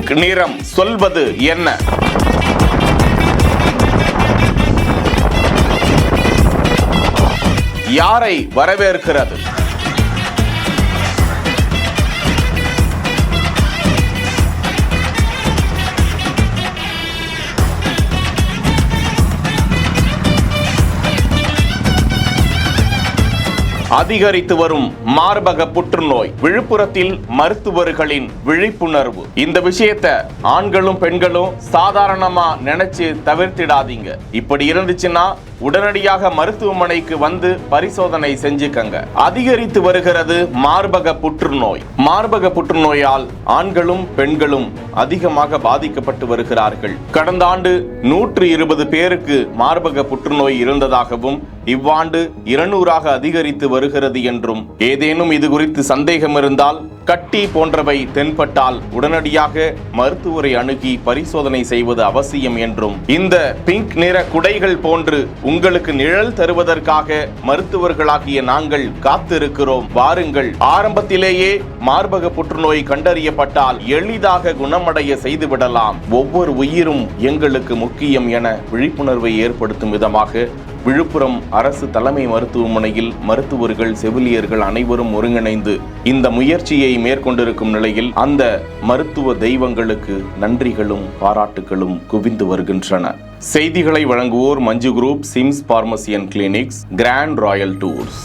Pink நிறம் சொல்வது என்ன? யாரை வரவேற்கிறது? அதிகரித்து வரும் மார்பக புற்றுநோய், விழுப்புரத்தில் மருத்துவர்களின் விழிப்புணர்வு. இந்த விஷயத்தை ஆண்களும் பெண்களும் சாதாரணமா நினைச்சு தவிர்த்திடாதீங்க. இப்படி இருந்துச்சுன்னா உடனடியாக மருத்துவமனைக்கு வந்து பரிசோதனை செஞ்சுக்கங்க. அதிகரித்து வருகிறது மார்பக புற்றுநோய். மார்பக புற்றுநோயால் ஆண்களும் பெண்களும் அதிகமாக பாதிக்கப்பட்டு வருகிறார்கள். கடந்த ஆண்டு 120 பேருக்கு மார்பக புற்றுநோய் இருந்ததாகவும் இவ்வாண்டு 200ஆக அதிகரித்து வருகிறது என்றும், ஏதேனும் இது குறித்து சந்தேகம் இருந்தால், கட்டி போன்றவை தென்பட்டால் உடனடியாக மருத்துவரை அணுகி பரிசோதனை செய்வது அவசியம் என்றும், இந்த பிங்க் நிற குடைகள் போன்று உங்களுக்கு நிழல் தருவதற்காக மருத்துவர்களாகிய நாங்கள் காத்திருக்கிறோம். வாருங்கள். ஆரம்பத்திலேயே மார்பக புற்றுநோய் கண்டறியப்பட்டால் எளிதாக குணமடைய செய்துவிடலாம். ஒவ்வொரு உயிரும் எங்களுக்கு முக்கியம் என விழிப்புணர்வை ஏற்படுத்தும் விதமாக விழுப்புரம் அரசு தலைமை மருத்துவமனையில் மருத்துவர்கள், செவிலியர்கள் அனைவரும் ஒருங்கிணைந்து இந்த முயற்சியை மேற்கொண்டிருக்கும் நிலையில் அந்த மருத்துவ தெய்வங்களுக்கு நன்றிகளும் பாராட்டுகளும் குவிந்து வருகின்றன. செய்திகளை வழங்குவோர் Manju group, Sims pharmacy and clinics, grand royal tours.